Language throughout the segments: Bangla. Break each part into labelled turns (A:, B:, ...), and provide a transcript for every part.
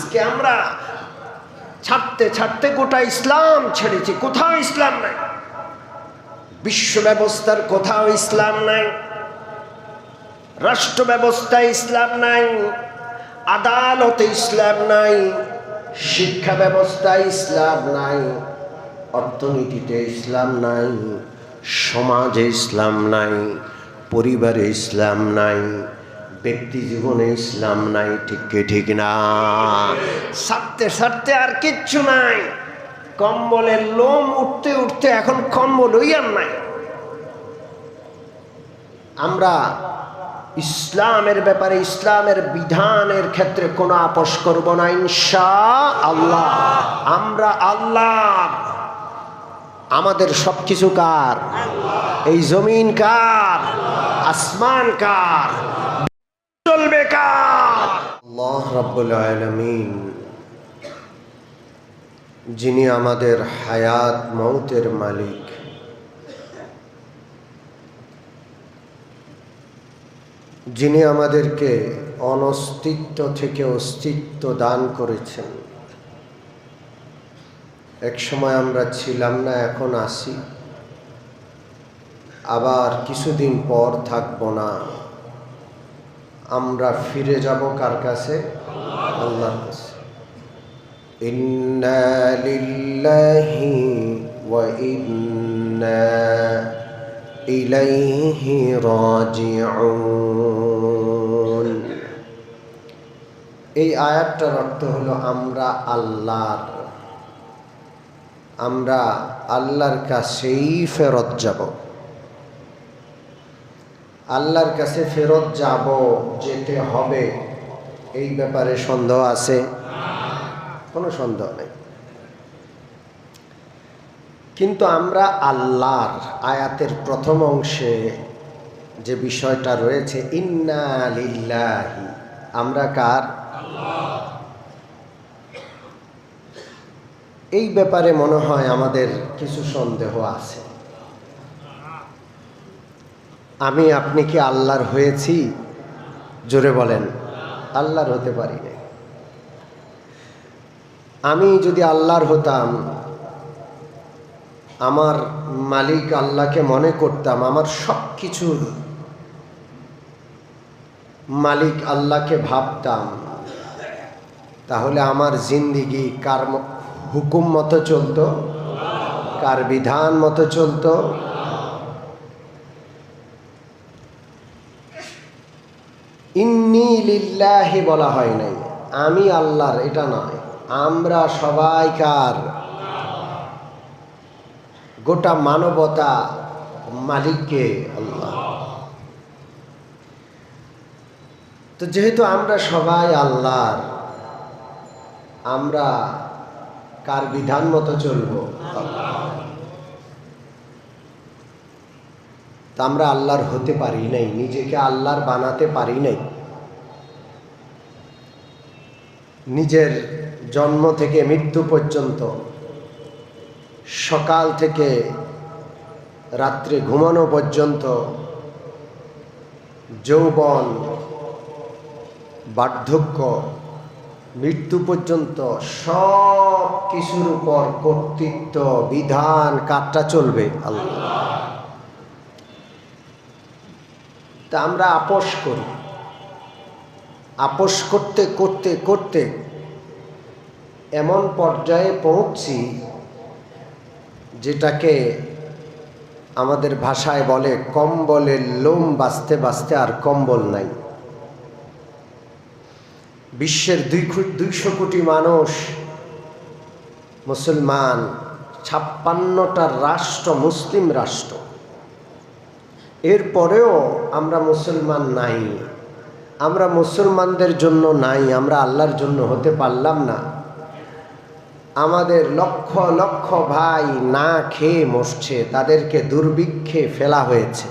A: আজকে আমরা ছাড়তে ছাড়তে গোটা ইসলাম ছেড়েছি, কোথাও ইসলাম নাই। বিশ্ব ব্যবস্থার কোথাও ইসলাম নাই, রাষ্ট্র ব্যবস্থায় ইসলাম নাই, আদালতে ইসলাম নাই, শিক্ষা ব্যবস্থায় ইসলাম নাই, অর্থনীতিতে ইসলাম নাই, সমাজে ইসলাম নাই, পরিবারে ইসলাম নাই, ব্যক্তি জীবনে ইসলাম নাই। ঠিক না? ছাড়তে ছাড়তে আর কিচ্ছু নাই। কম্বলের লোম উঠতে উঠতে এখন কম্বলই আর নাই। আমরা ইসলামের ব্যাপারে, ইসলামের বিধানের ক্ষেত্রে কোনো আপোষ করব না ইনশাআল্লাহ। আমরা আল্লাহ, আমাদের সবকিছু কার? এই জমিন কার? আসমান কার? চলবে কার? আল্লাহ রাব্বুল আলামিন, যিনি আমাদের হায়াত মৌতের মালিক, যিনি আমাদেরকে অনস্তিত্ব থেকে অস্তিত্ব দান করেছেন। এক সময় আমরা ছিলাম না, এখন আছি, আবার কিছুদিন পর থাকব না। আমরা ফিরে যাব কার কাছে? আল্লাহর কাছে। ইন্না লিল্লাহি ওয়া ইন্না ইলাইহি রাজিউন। এই আয়াতটার অর্থ হলো আমরা আল্লাহর, আমরা আল্লাহর কাছেই ফেরত যাব। আল্লাহর কাছে ফেরত যাব, যেতে হবে, এই ব্যাপারে সন্দেহ আছে? কোনো সন্দেহ নেই। কিন্তু আমরা আল্লাহর, আয়াতের প্রথম অংশে যে বিষয়টা রয়েছে ইন্না লিল্লাহি, আমরা কার? এই ব্যাপারে মনে হয় আমাদের কিছু সন্দেহ আছে। আমি আপনি কি আল্লাহর হয়েছি? জোরে বলেন। আল্লাহর হতে পারি না। আমি যদি আল্লাহর হতাম, আমার মালিক আল্লাহকে মনে করতাম, আমার সব কিছুর মালিক আল্লাহকে ভাবতাম, তাহলে আমার জিন্দিগি কার হুকুম মতো চলতো? কার বিধান মতো চলতো? ইন্নী লিল্লাহি বলা হয় নাই, আমি আল্লাহর, এটা নয়। আমরা সবাই কার? গোটা মানবতা মালিককে আল্লাহ। তো যেহেতু আমরা সবাই আল্লাহর, আমরা কার বিধান মতো চলব? তা আমরা আল্লাহর হতে পারি নাই, নিজেকে আল্লাহর বানাতে পারি নাই। নিজের জন্ম থেকে মৃত্যু পর্যন্ত, সকাল থেকে রাত্রে ঘুমানো পর্যন্ত, যৌবন, বার্ধক্য, মৃত্যু পর্যন্ত সব কিছুর উপর কর্তৃত্ব, বিধান কারটা চলবে? আল্লাহ। তা আমরা আপোষ করি। আপোষ করতে করতে করতে এমন পর্যায়ে পৌঁছছি যেটাকে আমাদের ভাষায় বলে কম্বলের লোম বাঁচতে বাঁচতে আর কম্বল নাই। বিশ্বের 200 কোটি মানুষ মুসলমান, 56টা রাষ্ট্র মুসলিম রাষ্ট্র, এরপরেও আমরা মুসলমান নাই। আমরা মুসলমানদের জন্য নাই, আমরা আল্লাহর জন্য হতে পারলাম না। আমাদের লক্ষ লক্ষ ভাই না খেয়ে মরছে, তাদেরকে দুর্ভিক্ষে ফেলা হয়েছে,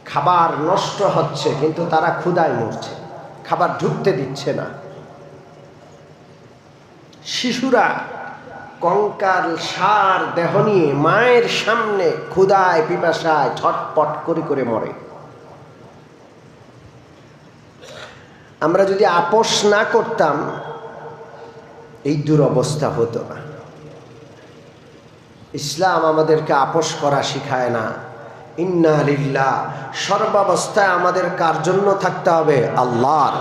A: খাবার নষ্ট হচ্ছে, কিন্তু তারা ক্ষুধায় মরছে, খাবার ঢুকতে দিচ্ছে না। শিশুরা কঙ্কাল সার দেহ নিয়ে মায়ের সামনে ক্ষুধায় পিপাসায় ছটপট করে করে মরে। আমরা যদি আপোষ না করতাম এই দুরবস্থা হতো না। ইসলাম আমাদেরকে আপোষ করা শিখায় না। ইন্না লিল্লাহ, সর্বাবস্থায় আমাদের কার জন্য থাকতে হবে? আল্লাহর।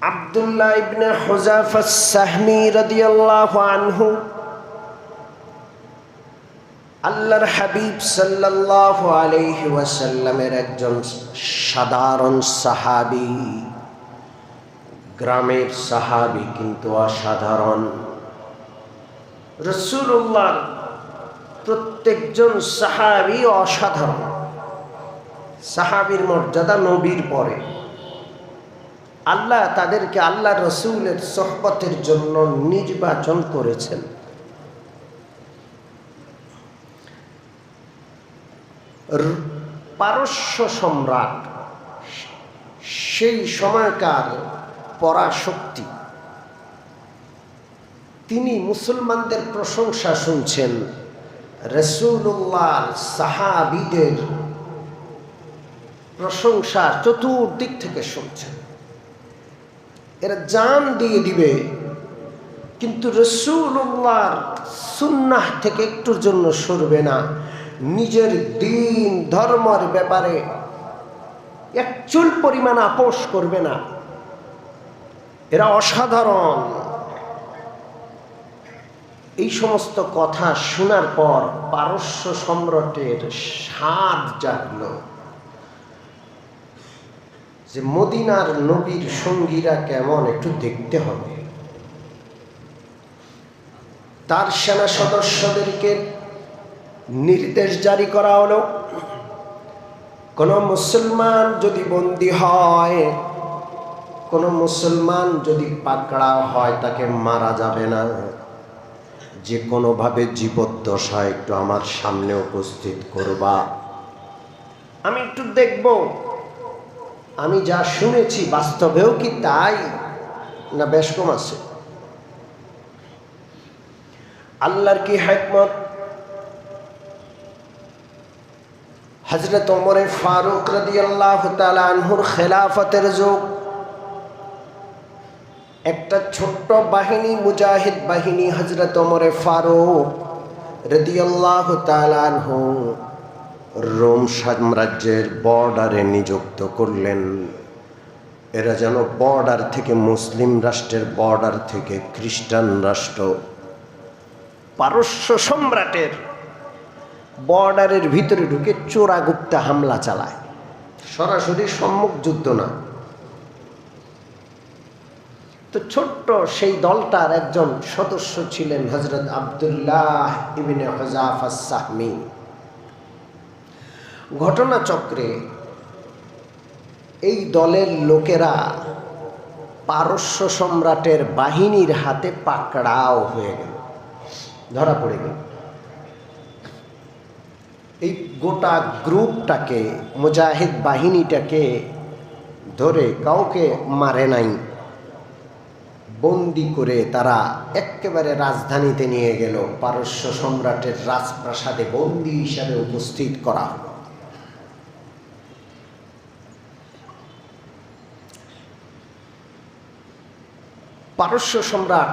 A: আব্দুল্লাহ ইবনে হুযাফা আস-সাহমি রাদিয়াল্লাহু আনহু আল্লাহর হাবিব সাল্লাল্লাহু আলাইহি ওয়াসাল্লামের একজন সাধারণ সাহাবী, গ্রামের সাহাবী, কিন্তু অসাধারণ। রাসূলুল্লাহর প্রত্যেকজন সাহাবী অসাধারণ। সাহাবীর মর্যাদা নবীর পরে। আল্লাহ তাদেরকে আল্লাহ রসুলের সোহবতের জন্য নির্বাচন করেছেন। পারস্য সম্রাট, সেই সময়কার পরাশক্তি, তিনি মুসলমানদের প্রশংসা শুনছেন, রাসূলুল্লাহর সাহাবীদের প্রশংসা চতুর্দিক থেকে শুনছেন। এরা জান দিয়ে দিবে, কিন্তু রাসূলুল্লাহর সুন্নাহ থেকে একটুর জন্য সরবে না। নিজের দ্বীন ধর্মের ব্যাপারে এক চুল পরিমাণ আপোষ করবে না। এরা অসাধারণ। এই সমস্ত কথা শোনার পর পারস্য সম্রাটের স্বাদ জাগল যে মদিনার নবীর সঙ্গীরা কেমন, একটু দেখতে হবে। তার সেনা সদস্যদেরকে নির্দেশ জারি করা হলো, কোন মুসলমান যদি বন্দী হয়, কোন মুসলমান যদি পাকড়া হয়, তাকে মারা যাবে না। যে কোনোভাবে জীবদ্দশায় একটু আমার সামনে উপস্থিত করবা, আমি একটু দেখব আমি যা শুনেছি বাস্তবেও কি তাই না বেশ কম আছে। আল্লাহর কি হিকমত! হযরত ওমর ফারুক রাদিয়াল্লাহু তাআলা আনহুর খেলাফতের যুগ, একটা ছোট্ট বাহিনী, মুজাহিদ বাহিনী হযরত ওমর ফারুক রাদিয়াল্লাহু তাআলা আনহু রোম সাম্রাজ্যের বর্ডারে নিযুক্ত করলেন। এরা যেন বর্ডার থেকে, মুসলিম রাষ্ট্রের বর্ডার থেকে খ্রিস্টান রাষ্ট্র, পারস্য সম্রাটের বর্ডারের ভিতরে ঢুকে চোরাগুপ্তা হামলা চালায়। সরাসরি সম্মুখ যুদ্ধ না। তো ছোট্ট সেই দলটার একজন সদস্য ছিলেন হযরত আব্দুল্লাহ ইবনে হুযাফা আস-সাহমি। ঘটনাচক্রে এই দলের লোকেরা পারস্য সম্রাটের বাহিনীর হাতে পাকড়াও হয়ে গেল, ধরা পড়ে গেল। এই গোটা গ্রুপটাকে, মুজাহিদ বাহিনীটাকে ধরে কাউকে মারে নাই, বন্দি করে তারা একেবারে রাজধানীতে নিয়ে গেল। পারস্য সম্রাটের রাজপ্রাসাদে বন্দি হিসাবে উপস্থিত করা হলো। পারস্য সম্রাট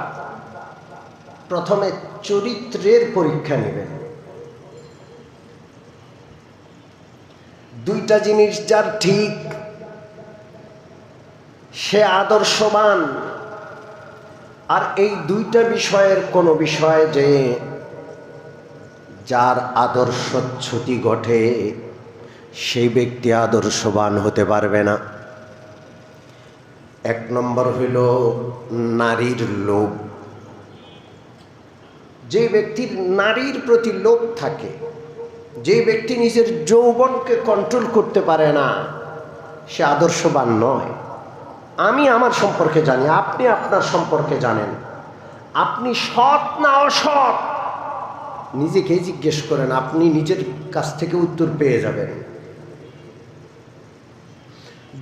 A: প্রথমে চরিত্রের পরীক্ষা নেবেন। দুইটা জিনিস যার ঠিক, সে আদর্শবান। আর এই দুইটা বিষয়ের কোনো বিষয় যে যার আদর্শচ্যুতি ঘটে, সেই ব্যক্তি আদর্শবান হতে পারবে না। এক নম্বর হইল নারীর লোভ। যে ব্যক্তির নারীর প্রতি লোভ থাকে, যে ব্যক্তি নিজের যৌবনকে কন্ট্রোল করতে পারে না, সে আদর্শবান নয়। আমি আমার সম্পর্কে জানি, আপনি আপনার সম্পর্কে জানেন। আপনি সৎ না অসৎ নিজেকে জিজ্ঞেস করেন, আপনি নিজের কাছ থেকে উত্তর পেয়ে যাবেন।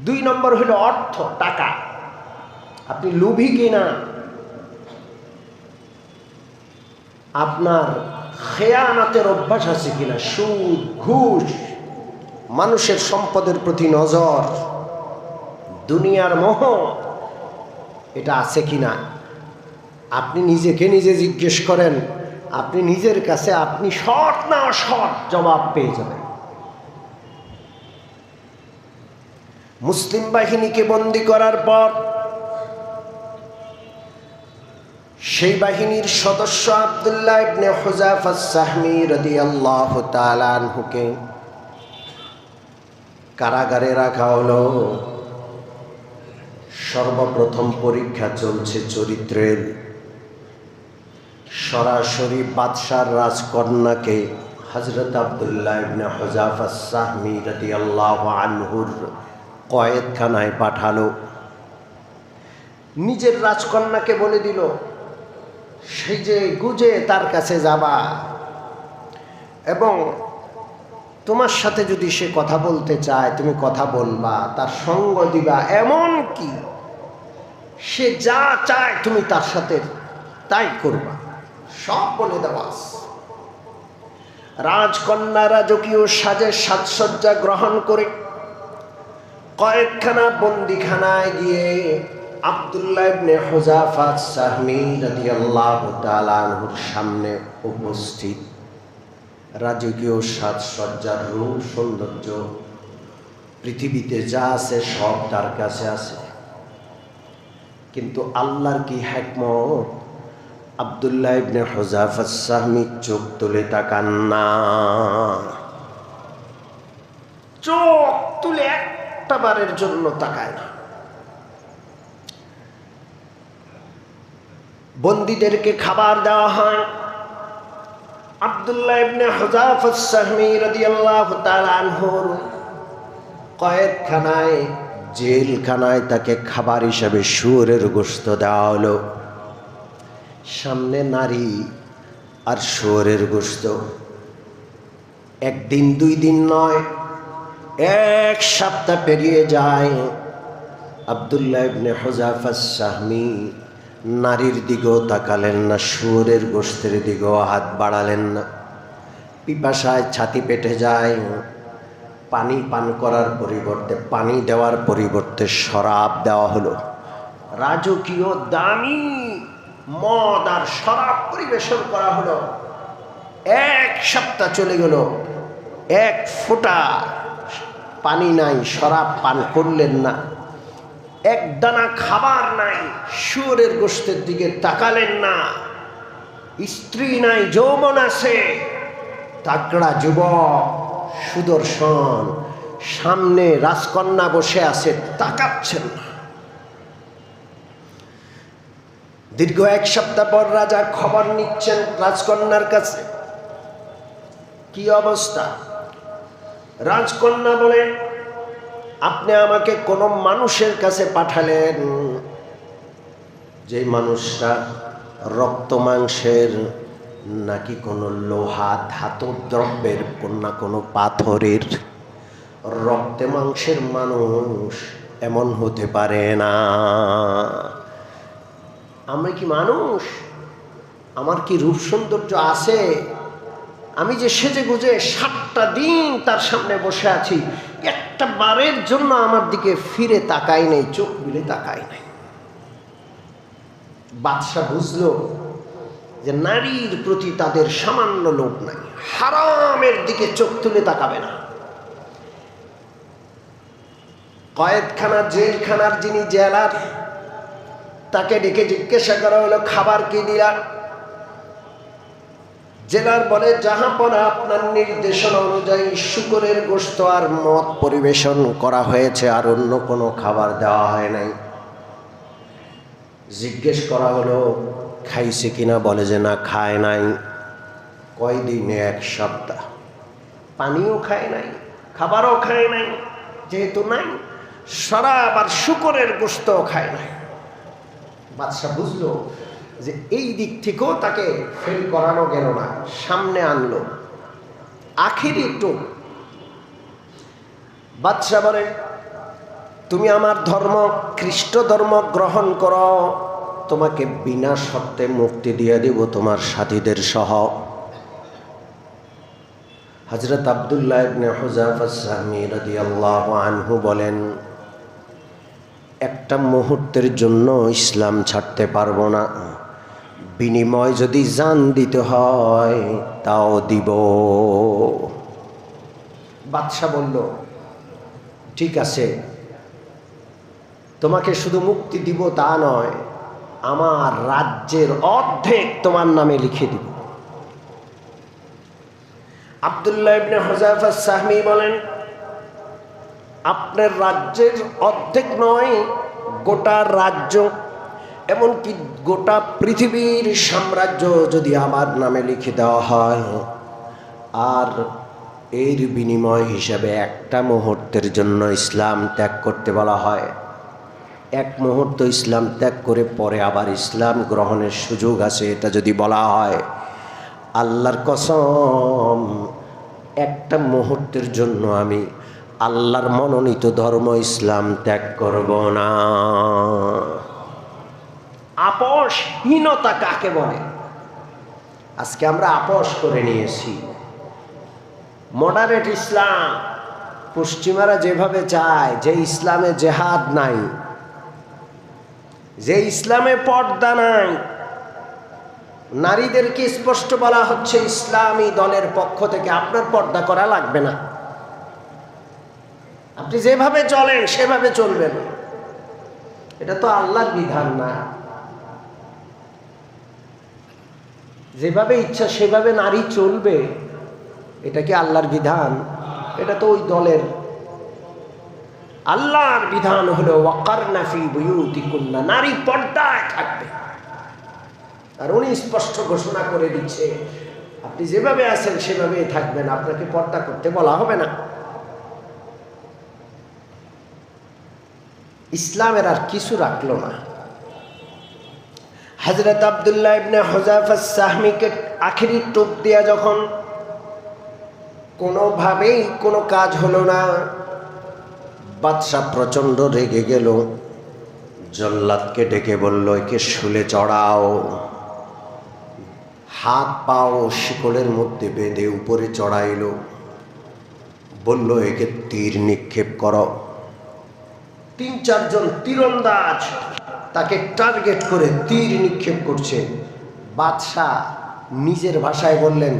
A: দুই নম্বর হলো অর্থ, টাকা। আপনি লোভী কিনা, আপনার খেয়ানাতের অভ্যাস আছে কিনা, সুদ ঘুষ মানুষের সম্পদের প্রতি নজর, দুনিয়ার মোহ, এটা আছে কিনা আপনি নিজেকে নিজে জিজ্ঞেস করেন। আপনি নিজের কাছে আপনি সৎ না অসৎ জবাব পেয়ে যাবেন। মুসলিম বাহিনীকে বন্দী করার পর সেই বাহিনীর সদস্য আব্দুল্লাহ ইবনে হুযাফা আস-সাহমী রাদিয়াল্লাহু তাআলা আনহুকে কারাগারে রাখা হলো। সর্বপ্রথম পরীক্ষা চলছে চরিত্রের। সরাসরি বাদশার রাজকন্যাকে হযরত আব্দুল্লাহ ইবনে হুযাফা আস-সাহমী রাদিয়াল্লাহু আনহুর কয়েদখানায় পাঠালো। নিজের রাজকন্যাকে বলে দিল, সেই যে গুজে তার কাছে যাবা এবং তোমার সাথে যদি সে কথা বলতে চায় তুমি কথা বলবা, তার সঙ্গ দিবা, এমন কি সে যা চায় তুমি তার সাথে তাই করবা, সব বলে দেওয়া। রাজকন্যা রাজকীয় সাজে সাজসজ্জা গ্রহণ করে কয়েকখানা বন্দিখানায় গিয়ে আব্দুল্লাহ ইবনে হুযাফা আস-সাহমী রাদিয়াল্লাহু তাআলা আনহুর সামনে উপস্থিত। রাজকীয় সাজসজ্জার রূপ সৌন্দর্য পৃথিবীতে যা আছে সব তার কাছে আছে, কিন্তু আল্লাহর কি হিকমত, আব্দুল্লাহ ইবনে হুযাফা আস-সাহমী চোখ তুলে তাকান না। চোখ তুলে একটা বারের জন্য তাকায় না। বন্দীদেরকে খাবার দেওয়া হয়। আব্দুল্লাহ ইবনে হুযাফা আস-সাহমী রাদিয়াল্লাহু তাআলা আনহুর কয়েদখানায়, জেলখানায় তাকে খাবার হিসেবে শুয়োরের গোশত দেওয়া হলো। সামনে নারী আর শুয়োরের গোশত। একদিন দুই দিন নয়, এক সপ্তাহ পেরিয়ে যায়। আব্দুল্লাহ ইবনে হুযাফা আস-সাহমী নারীর দিকেও তাকালেন না, শুয়োরের গোশতের দিকেও হাত বাড়ালেন না। পিপাসায় ছাতি পেটে যায়। পানি পান করার পরিবর্তে, পানি দেওয়ার পরিবর্তে শরাব দেওয়া হলো। রাজকীয় দামি মদ আর শরাব পরিবেশন করা হলো। এক সপ্তাহ চলে গেল, এক ফোঁটা পানি নাই, শরাব পান করলেন না। এক দানা খাবার নাই, শুয়োরের গোশতের দিকে তাকালেন না। স্ত্রী নাই, যৌবন আছে, তাগড়া যুবক সুদর্শন, সামনে রাজকন্যা বসে আছে, তাকাচ্ছেন না। দীর্ঘ এক সপ্তাহ পর রাজা খবর নিচ্ছেন রাজকন্যার কাছে, কি অবস্থা। রাজকন্যা বলে, আপনি আমাকে কোনো মানুষের কাছে পাঠালেন, যে মানুষটা রক্ত মাংসের নাকি কোনো লোহা ধাতব দ্রব্যের, না কোনো পাথরের। রক্তে মাংসের মানুষ এমন হতে পারে না। আমরা কি মানুষ? আমার কি রূপ সৌন্দর্য আছে? আমি যে সেজে গুজে 7টা দিন তার সামনে বসে আছি, একটা বারের জন্য আমার দিকে ফিরে তাকাই নাই, চোখ মিলে তাকাই নাই। বাদশা বুঝলো যে নারীর প্রতি তাদের সামান্য লোভ নাই, হারামের দিকে চোখ তুলে তাকাবে না। কয়েদখানা, জেলখানার যিনি জেলার, তাকে ডেকে জিজ্ঞাসা করা হলো, খাবার কি দিলা? জেলার বলে, জাহাপনা, আপনার নির্দেশনা অনুযায়ী শুকরের গোশত আর মদ পরিবেশন করা হয়েছে, আর অন্য কোনো খাবার দেওয়া হয় নাই। জিজ্ঞেস করা হলো খাইছে কিনা, বলে যে না, খায় নাই। কয়দিনে? 1 সপ্তাহ। পানিও খায় নাই, খাবারও খায় নাই, যেহেতু নাই, শরাব আর শুকরের গোশতও খায় নাই। বাদশা বুঝলো যে এই দিক থেকেও তাকে ফেল করানো গেল না, সামনে আনলো। আখেরি একটু বাদশা বলে, তুমি আমার ধর্ম খ্রিস্ট ধর্ম গ্রহণ করো, তোমাকে বিনা শর্তে মুক্তি দিয়ে দেব তোমার সাথীদের সহ। হযরত আব্দুল্লাহ ইবনে হুযাফা সাহমী রাদিয়াল্লাহু আনহু বলেন, একটা মুহূর্তের জন্য ইসলাম ছাড়তে পারবো না, বিনিময় যদি জান দিতে হয় তাও দিব। বাদশা বলল, ঠিক আছে, তোমাকে শুধু মুক্তি দিব তা নয়, আমার রাজ্যের অর্ধেক তোমার নামে লিখে দিব। আব্দুল্লাহ ইবনে হুযাফা সাহমী বলেন, আপনার রাজ্যের অর্ধেক নয়, গোটা রাজ্য, এমনকি গোটা পৃথিবীর সাম্রাজ্য যদি আমার নামে লিখে দেওয়া হয়, আর এর বিনিময় হিসাবে একটা মুহূর্তের জন্য ইসলাম ত্যাগ করতে বলা হয়, এক মুহূর্ত ইসলাম ত্যাগ করে পরে আবার ইসলাম গ্রহণের সুযোগ আছে, এটা যদি বলা হয়, আল্লাহর কসম, একটা মুহূর্তের জন্য আমি আল্লাহর মনোনীত ধর্ম ইসলাম ত্যাগ করব না। আপোষহীনতা কাকে বলে? আজকে আমরা আপোষ করে নিয়েছি। মডারেট ইসলাম, পশ্চিমারা যেভাবে চায়, যে ইসলামে জেহাদ নাই, যে ইসলামে পর্দা নাই, নারীদেরকে স্পষ্ট বলা হচ্ছে ইসলামী দলের পক্ষ থেকে আপনার পর্দা করা লাগবে না, আপনি যেভাবে চলেন সেভাবে চলবেন। এটা তো আল্লাহর বিধান না। যেভাবে ইচ্ছা সেভাবে নারী চলবে, এটা কি আল্লাহর বিধান? এটা তো ওই দলের। আল্লাহর বিধান হলো ওয়াকারনা ফি বুয়ুতিকুন্না, নারী পর্দায় থাকবে। আর উনি স্পষ্ট ঘোষণা করে দিচ্ছে, আপনি যেভাবে আছেন সেভাবেই থাকবেন, আপনাকে পর্দা করতে বলা হবে না। ইসলামের আর কিছু রাখলো না। হযরত আব্দুল্লাহ ইবনে হুযাফা সাহমীকে আখেরি টোপ দেয়া যখন কোনোভাবেই কোনো কাজ হলো না, বাদশাহ প্রচণ্ড রেগে গেল, জল্লাদকে ডেকে বলল, একে শুলে চড়াও, হাত পাও শিকলের মধ্যে বেঁধে উপরে চড়াইল, বলল একে তীর নিক্ষেপ করো। ৩-৪ জন তীরন্দাজ তাকে টার্গেট করে তীর নিক্ষেপ করছে। বাদশাহ নিজের ভাষায় বললেন,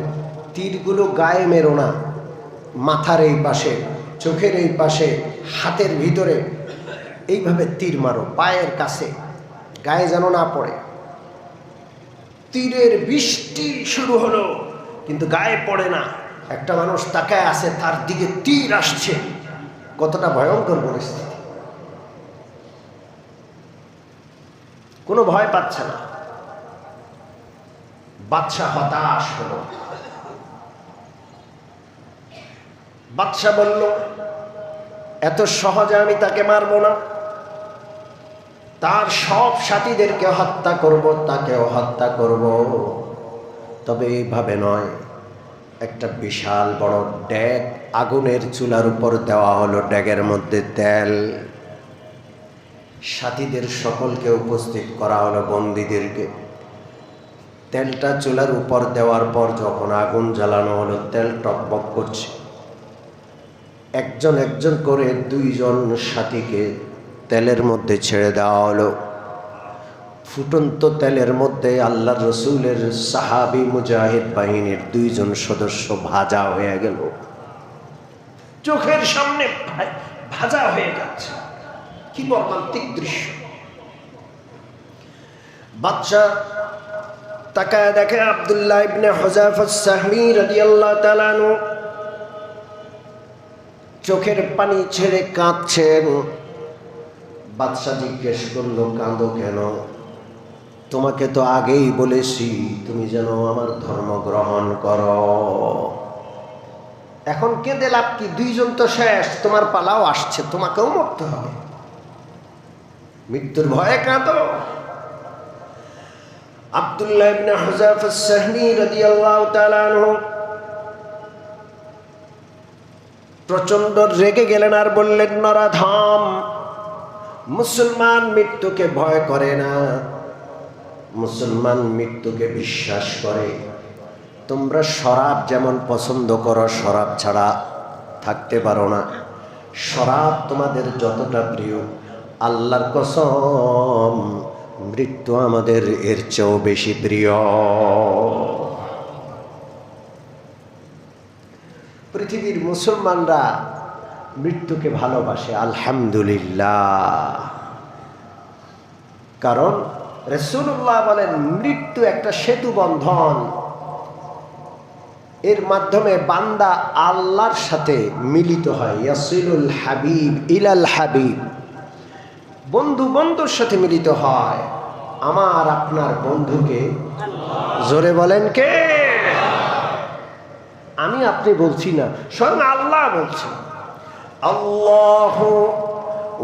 A: তীরগুলো গায়ে মেরো না, মাথার এই পাশে, চোখের এই পাশে, হাতের ভিতরে, এইভাবে তীর মারো, পায়ের কাছে, গায়ে যেন না পড়ে। তীরের বৃষ্টি শুরু হলো, কিন্তু গায়ে পড়ে না। একটা মানুষ তাকায় আছে, তার দিকে তীর আসছে। কতটা ভয়ঙ্কর পরিস্থিতি! কোনো ভয় পাচ্ছে না। বাদশাহ হতাশ হলো। বাদশাহ বলল, এত সহজে আমি তাকে মারবো না, তার সব সাথীদেরকে হত্যা করব, তাকেও হত্যা করব, তবে এইভাবে নয়। একটা বিশাল বড় ড্যাগ আগুনের চুলার উপর দেওয়া হলো, ড্যাগের মধ্যে তেল, সাথীদের সকলকে উপস্থিত করা হলো, বন্দীদেরকে। তেলটা চুলার উপর দেওয়ার পর যখন আগুন জ্বালানো হলো, তেল টকবক করছে। একজন একজন করে 2 জন সাথীকে তেলের মধ্যে ছেড়ে দেওয়া হলো। ফুটন্ত তেলের মধ্যে আল্লাহর রসুলের সাহাবী মুজাহিদ বাহিনীর 2 জন সদস্য ভাজা হয়ে গেল, চোখের সামনে ভাজা হয়ে যাচ্ছে। কি মর্মান্তিক দৃশ্য! বাদশাহ তাকায় দেখে আব্দুল্লাহ ইবনে হুযাফা সাহমী রাদিয়াল্লাহু তাআলা আনহু চোখের পানি ছেড়ে কাঁদছেন। বাদশাহ জিজ্ঞেস করলো, কাঁদো কেন? তোমাকে তো আগেই বলেছি তুমি যেন আমার ধর্ম গ্রহণ করো, এখন কেঁদে লাভ কি? 2 জন তো শেষ, তোমার পালাও আসছে, তোমাকেও মরতে হবে, মৃত্যুর ভয়ে কাঁদো। আব্দুল্লাহ ইবনে হুযাফা সাহমী রাদিয়াল্লাহু তাআলা আনহু প্রচন্ড রেগে গেলেন আর বললেন, নরাধম, মুসলমান মৃত্যুকে ভয় করে না, মুসলমান মৃত্যুকে বিশ্বাস করে। তোমরা শরাব যেমন পছন্দ করো, শরাব ছাড়া থাকতে পারো না, শরাব তোমাদের যতটা প্রিয়, আল্লাহর কসম মৃত্যু আমাদের এর চেয়েও বেশি প্রিয়। পৃথিবীর মুসলমানরা মৃত্যুকে ভালোবাসে, আলহামদুলিল্লাহ। কারণ রাসূলুল্লাহ বলেন মৃত্যু একটা সেতু বন্ধন, এর মাধ্যমে বান্দা আল্লাহর সাথে মিলিত হয়। ইয়াসিলুল হাবিব ইলাল হাবিব, বন্ধু বন্ধুর সাথে মিলিত হয়। আমার আপনার বন্ধুকে জোরে বলেন কে? আমি আপনি বলছি না, স্বয়ং আল্লাহ বলছে, আল্লাহু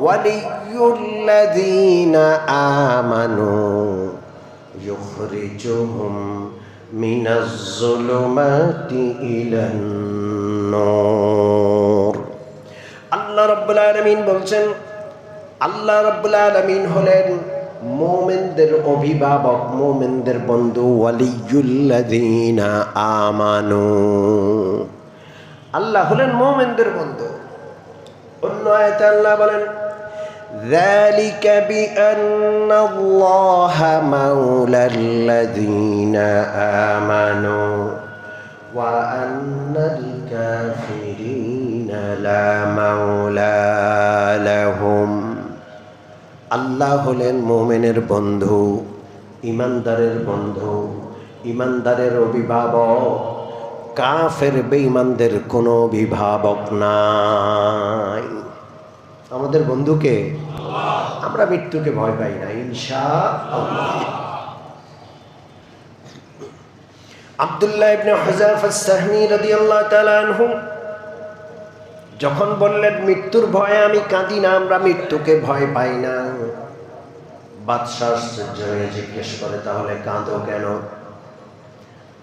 A: ওয়ালিয়ুল্লাযীনা আমানু ইউখরিজুহুম মিনাজ যুলুমাতি ইলান নূর। আল্লাহ রাব্বুল আলামিন বলছেন, আল্লাহ রাব্বুল আলামিন হলেন মুমিনদের অভিভাবক, মুমিনদের বন্ধু। ওয়ালিয়ুল্লাযীনা আমানু, আল্লাহ হলেন মুমিনদের বন্ধু। অন্য আয়াতে আল্লাহ বলেন, যালিকা বিআন্নাল্লাহা মাওলাল্লাযীনা আমানু ওয়া আন্নাল কাফিরিনা লা মাওলা লাহুম। আল্লাহ হলেন মুমিনের বন্ধু, ইমানদারের বন্ধু, ইমানদারের অভিভাবক। কাফের বেঈমানদের কোনো অভিভাবক নাই। আমাদের বন্ধুকে, আমরা মৃত্যুকে ভয় পাই না ইনশাআল্লাহ। আব্দুল্লাহ ইবনে হুযায়ফা আস-সাহমী রাদিয়াল্লাহু তাআলা আনহু যখন বললেন মৃত্যুর ভয়ে আমি কাঁদি না, আমরা মৃত্যুকে ভয় পাই না, বাদশা আশ্চর্য হয়ে জিজ্ঞেস করে তাহলে কাঁদো কেন?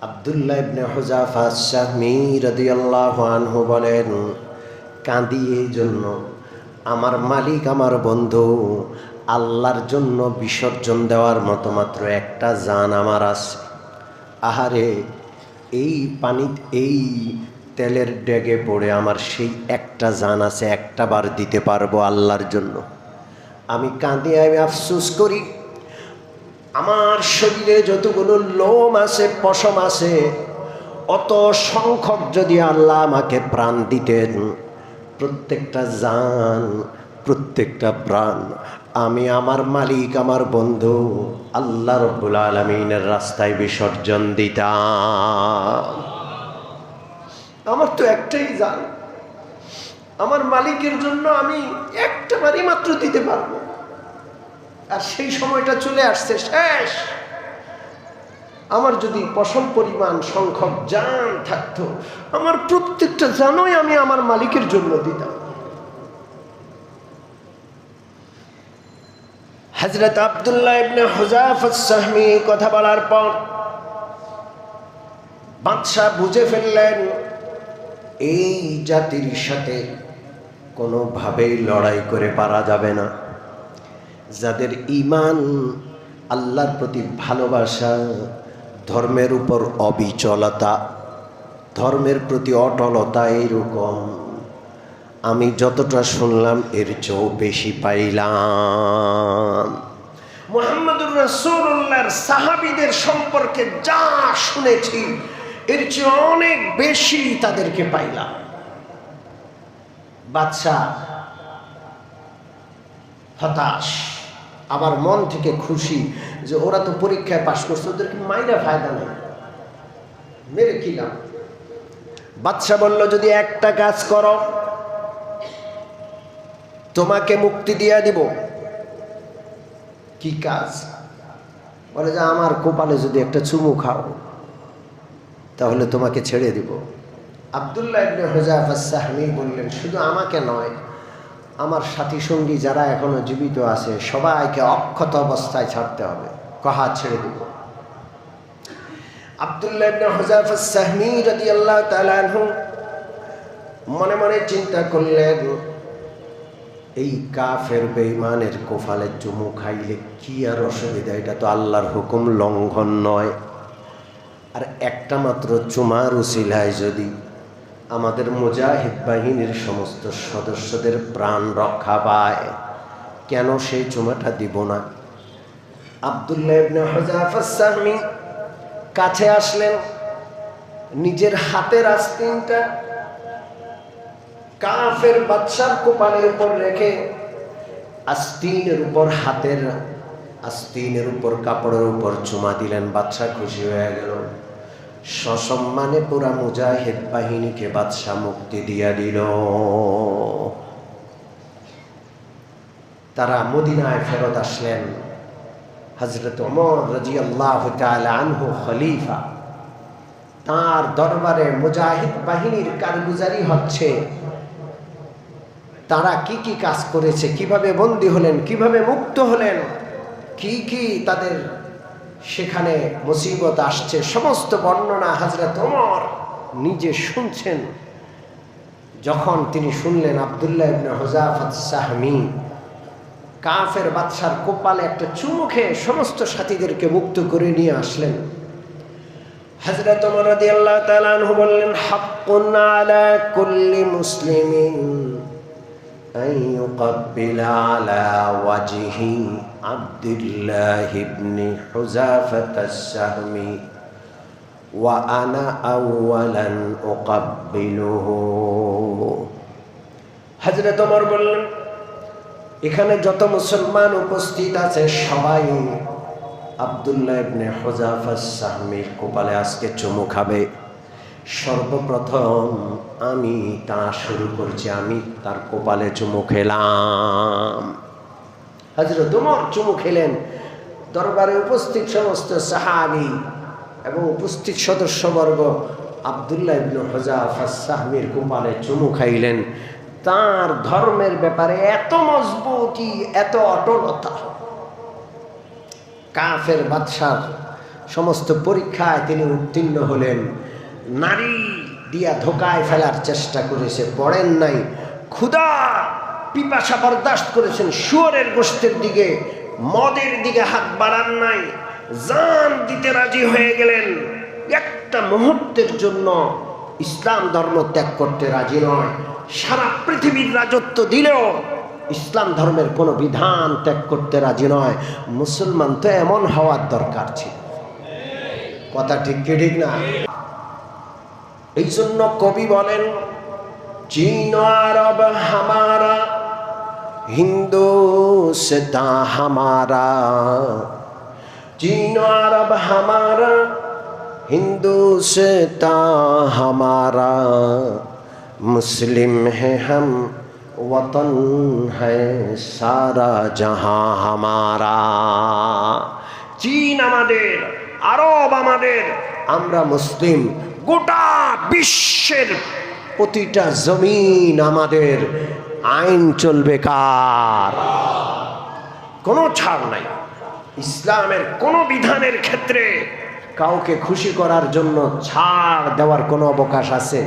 A: আব্দুল্লাহ ইবনে হুযায়ফা আস-সাহমী রাদিয়াল্লাহু আনহু বলেন, কাঁদি এই জন্য, আমার মালিক আমার বন্ধু, আল্লাহর জন্য বিসর্জন দেওয়ার মতো মাত্র একটা জান আমার আছে। আহারে, এই পানি, এই তেলের ডেগে পড়ে আমার সেই একটা জান আছে, একটা বার দিতে পারবো আল্লাহর জন্য। আমি কাঁদি, আমি আফসোস করি, আমার শরীরে যতগুলো লোম আছে, পশম আছে, অত সংখ্যক যদি আল্লাহ আমাকে প্রাণ দিতেন, প্রত্যেকটা জান, প্রত্যেকটা প্রাণ আমি আমার মালিক আমার বন্ধু আল্লাহ রাব্বুল আলামিনের রাস্তায় বিসর্জন দিতাম। আমার তো একটাই জান, আমার মালিকের জন্য আমি একটা বারই মাত্র দিতে পারবো, আর সেই সময়টা চলে আসছে, শেষ। আমার যদি পশম পরিমাণ সংখ্যক জান থাকতো, আমার প্রত্যেকটা জানই আমি আমার মালিকের জন্য দিতাম। হযরত আব্দুল্লাহ ইবনে হুযায়ফা আস-সাহমী কথা বলার পর বাদশা বুঝে ফেললেন এই জাতির সাথে কোনোভাবেই লড়াই করে পারা যাবে না। যাদের ঈমান, আল্লাহর প্রতি ভালোবাসা, ধর্মের উপর অবিচলতা, ধর্মের প্রতি অটলতা, এইরকম আমি যতটা শুনলাম এর চেয়েও বেশি পাইলাম। মুহাম্মদুর রাসূলুল্লাহর সাহাবীদের সম্পর্কে যা শুনেছি এর চেয়ে অনেক বেশি তাদেরকে পাইলাম। বাদশা হতাশ, আবার মন থেকে খুশি যে ওরা তো পরীক্ষায় পাশ করছে, ওদেরকে মাইরা ফায়দা নেই, মেরে কি লাভ। বাদশা বলল, যদি একটা কাজ করো তোমাকে মুক্তি দিয়ে দিব। কি কাজ? বলে যে আমার কপালে যদি একটা চুমু খাও তাহলে তোমাকে ছেড়ে দিব। আব্দুল্লাহ ইবনে হুযায়ফা আস-সাহমী বললেন, শুধু আমাকে নয়, আমার সাথী সঙ্গী যারা এখনো জীবিত আছে সবাইকে অক্ষত অবস্থায় ছাড়তে হবে। কহা ছেড়ে দিব। আব্দুল্লাহ ইবনে হুযায়ফা আস-সাহমী রাদিয়াল্লাহু তাআলা আনহু মনে মনে চিন্তা করলেন, এই কাফের বেঈমানের কোফালে চুমু খাইলে কি আর অসুবিধা, এটা তো আল্লাহর হুকুম লঙ্ঘন নয়। আর একটা মাত্র চুমার উসিলায় যদি আমাদের মুজাহিদ বাহিনীর সমস্ত সদস্যদের প্রাণ রক্ষা পায়, কেন সেই চুমাটা দিব না? আব্দুল্লাহ ইবনে হুযাফা আস-সাহমি কাছে আসলেন, নিজের হাতের আস্তিনটা কাফের বাদশার কপালের উপর রেখে আস্তিনের উপর হাতের আস্তিনের উপর কাপড়ের উপর চুমা দিলেন। বাদশা খুশি হয়ে গেল। সসম্মানে পুরা মুজাহিদ বাহিনীকে বাদশা মুক্তি দিয়া দিল। তারা মদিনায় ফেরত আসলেন। হযরত ওমর রাদিয়াল্লাহু তাআলা আনহু খলিফা, তার দরবারে মুজাহিদ বাহিনীর কারগুজারি হচ্ছে। তারা কি কি কাজ করেছে, কিভাবে বন্দী হলেন, কিভাবে মুক্ত হলেন, কি কি তাদের সেখানে মুসিবত আসছে, সমস্ত বর্ণনা হযরত ওমর নিজে শুনছেন। যখন তিনি শুনলেন আব্দুল্লাহ ইবনে হুযাফা আস-সাহমি কাফের বাদশার কপালে একটা চুমু খেয়ে সমস্ত সাথীদেরকে মুক্ত করে নিয়ে আসলেন, হযরত ওমর রাদিয়াল্লাহু তাআলা আনহু বললেন, হাক্কুন আলা কুল্লি মুসলিমিন আন ইউকাব্বিলা আলা ওয়াজহি আব্দুল্লাহ ইবনে হুযাফা আস-সাহমি ওয়া আনা আউওয়ালান উকাব্বিলুহু। হযরত ওমর বললেন, এখানে যত মুসলমান উপস্থিত আছে সবাই আব্দুল্লাহ ইবনে হুযাফা আস-সাহমির কপালে আজকে চুমু খাবে। সর্বপ্রথম আমি তা শুরু করছি, আমি তার কপালে চুমু খেলাম। হযরত ওমর চুমু খেলেন। দরবারে উপস্থিত সমস্ত সাহাবী এবং উপস্থিত সদস্যবর্গ আব্দুল্লাহ ইবনে হুযাফা আস-সাহমির কপালে চুমু খাইলেন। তার ধর্মের ব্যাপারে এত মজবুতি, এত অটলতা, কাফের বাদশার সমস্ত পরীক্ষায় তিনি উত্তীর্ণ হলেন। নারী দিয়া ধোকায় ফেলার চেষ্টা করেছে, পড়েন নাই। ক্ষুধা পিপাসা বরদাস্ত করেছেন, শুয়োরের গোশতের দিকে, মদের দিকে হাত বাড়ান নাই, জান দিতে রাজি হয়ে গেলেন। একটা মুহূর্তের জন্য ইসলাম ধর্ম ত্যাগ করতে রাজি নয়। সারা পৃথিবীর রাজত্ব দিলেও ইসলাম ধর্মের কোনো বিধান ত্যাগ করতে রাজি নয়। মুসলমান তো এমন হওয়ার দরকার ছিল। কথা ঠিক কি ঠিক না? এই জন্য কবি বলেন, চীন আরব হামারা, হিন্দুস্তান হামারা, চীন আরব হামারা, हिंदुस्तान हमारा, मुस्लिम है हम, वतन है सारा जहां हमारा। চীন আমাদের, আরব আমাদের, আমরা মুসলিম, গোটা বিশ্বের প্রতিটা জমিন আমাদের। আইন চলবে কার? কোনো ছাড় নাই। ইসলামের কোনো বিধানের ক্ষেত্রে কাউকে খুশি করার জন্য ছাড় দেওয়ার কোনো অবকাশ আছে?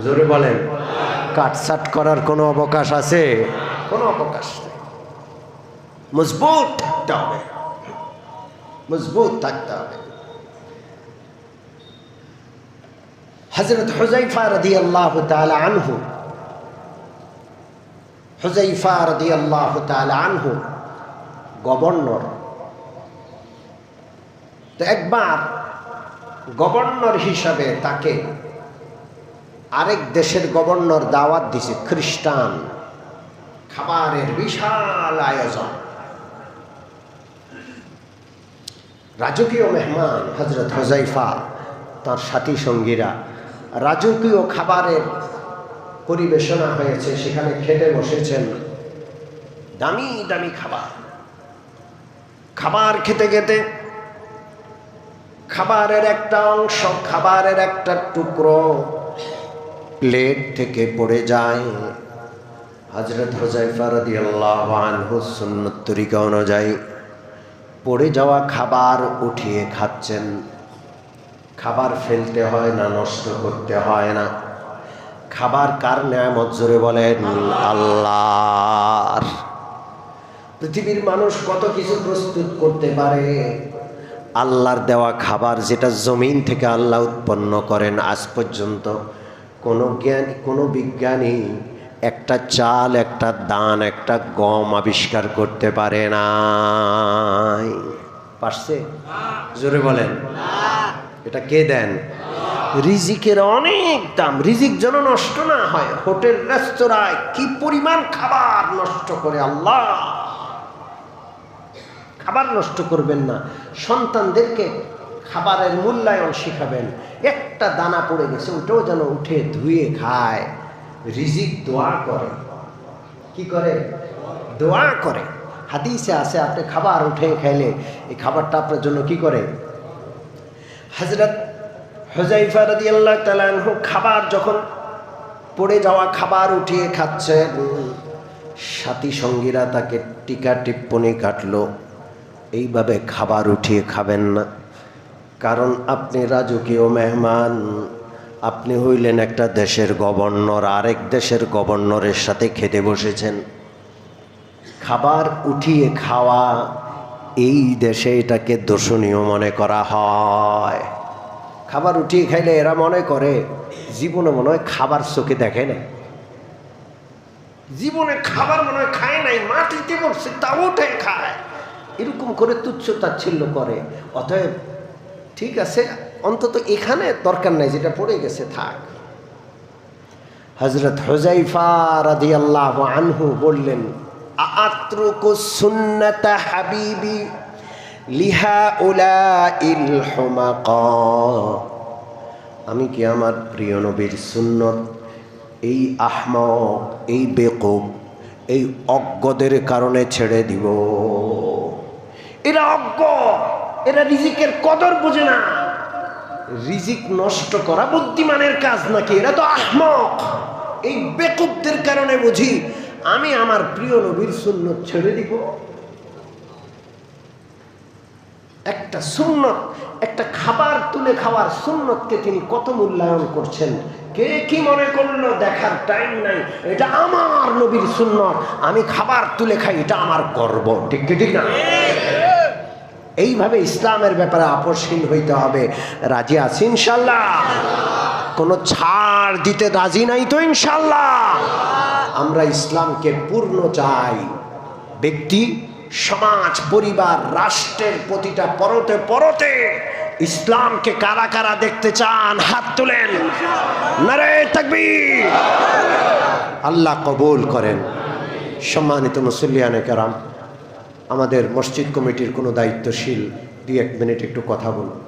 A: জোরে বলেন। কাটছাট করার কোনো অবকাশ আছে? কোনো অবকাশ নেই। মজবুত থাকতে হবে, মজবুত থাকতে হবে। হযরত হুযায়ফা রাদিয়াল্লাহু তাআলা আনহু, হুযায়ফা রাদিয়াল্লাহু তাআলা আনহু গভর্নর। তো একবার গভর্নর হিসাবে তাকে আরেক দেশের গভর্নর দাওয়াত দিছে, খ্রিস্টান। খাবারের বিশাল আয়োজন, রাজকীয় মেহমান হযরত হুযায়ফা তার সাথী সঙ্গীরা। রাজকীয় খাবারের পরিবেশনা হয়েছে, সেখানে খেতে বসেছেন। দামি দামি খাবার। খাবার খেতে খেতে খাবারের একটা অংশ, খাবারের একটা টুকরো প্লেট থেকে পড়ে যায়। হযরত হুযায়ফা রাদিয়াল্লাহু আনহু সুন্নত তরিকা অনুযায়ী পড়ে যাওয়া খাবার উঠিয়ে খাচ্ছেন। খাবার ফেলতে হয় না, নষ্ট করতে হয় না। খাবার কার নেয়ামত? জোরে বলেন আল্লাহর। পৃথিবীর মানুষ কত কিছু প্রস্তুত করতে পারে, আল্লাহর দেওয়া খাবার যেটা জমিন থেকে আল্লাহ উৎপন্ন করেন, আজ পর্যন্ত কোনো বিজ্ঞানী একটা চাল, একটা দান, একটা গম আবিষ্কার করতে পারে নাই। পারছে? জোরে বলেন। এটা কে দেন? রিজিকের অনেক দাম, রিজিক যেন নষ্ট না হয়। হোটেল রেস্তোরাঁয় কি পরিমাণ খাবার নষ্ট করে আল্লাহ। খাবার নষ্ট করবেন না, সন্তানদেরকে খাবারের মূল্যায়ন শিখাবেন। একটা দানা পড়ে গেছে ওটাও যেন উঠে ধুয়ে খায়। রিজিক দোয়া করে। কি করে? দোয়া করে। হাদিসে আছে আপনি খাবার উঠে খাইলে এই খাবারটা আপনার জন্য কি করে? হযরত হুযায়ফা রাদিয়াল্লাহু তাআলা আনহু খাবার যখন পড়ে যাওয়া খাবার উঠিয়ে খাচ্ছেন, সাথী সঙ্গীরা তাকে টিকা টিপ্পনি কাটলো, এইভাবে খাবার উঠিয়ে খাবেন না, কারণ আপনি রাজকীয় মেহমান। আপনি হইলেন একটা দেশের গভর্নর, আরেক দেশের গভর্নরের সাথে খেতে বসেছেন। খাবার উঠিয়ে খাওয়া এই দেশে এটাকে দর্শনীয় মনে করা হয়। খাবার উঠিয়ে খাইলে এরা মনে করে জীবনে মনে হয় খাবার চোখে দেখে না, জীবনে খাবার মনে হয় খায় নাই, মাটিতে বসছে তাও উঠে খায়, এরকম করে তুচ্ছ তাচ্ছিল্য করে। অতএব ঠিক আছে, অন্তত এখানে দরকার নাই, যেটা পড়ে গেছে থাক। হযরত হুযায়ফা রাদিয়াল্লাহু আনহু বললেন, আত্রুকু সুন্নাতা হাবিবি লিহাউলাইল হুমাকা, আমি কি আমার প্রিয় নবীর সুন্নত এই আহমক, এই বেকুব, এই অজ্ঞদের কারণে ছেড়ে দিব? এরা অজ্ঞ, এরা রিজিকের কদর বোঝে না। রিজিক নষ্ট করা বুদ্ধিমানের কাজ নাকি? এরা তো আহমক। এই বেকুবদের কারণে বুঝি আমি আমার প্রিয় নবীর সুন্নত ছেড়ে দিব। একটা সুন্নত, একটা খাবার তুলে খাওয়ার সুন্নতকে তিনি কত মূল্যায়ন করছেন। কে কি মনে করলো দেখার টাইম নাই, এটা আমার নবীর সুন্নত, আমি খাবার তুলে খাই, এটা আমার গর্ব। ঠিক ঠিক না? এইভাবে ইসলামের ব্যাপারে আপোষহীন হইতে হবে। রাজি আছি ইনশাল্লাহ? কোনো ছাড় দিতে রাজি নাই তো ইনশাল্লাহ? আমরা ইসলামকে পূর্ণ চাই। ব্যক্তি, সমাজ, পরিবার, রাষ্ট্রের প্রতিটা পরতে পরতে ইসলামকে কারা কারা দেখতে চান হাত তুলেন। নারে তাকবীর। আল্লাহ কবুল করেন। সম্মানিত মুসল্লিয়ানে কেরাম, আমাদের মসজিদ কমিটির কোনো দায়িত্বশীল 2-1 মিনিট একটু কথা বলুন।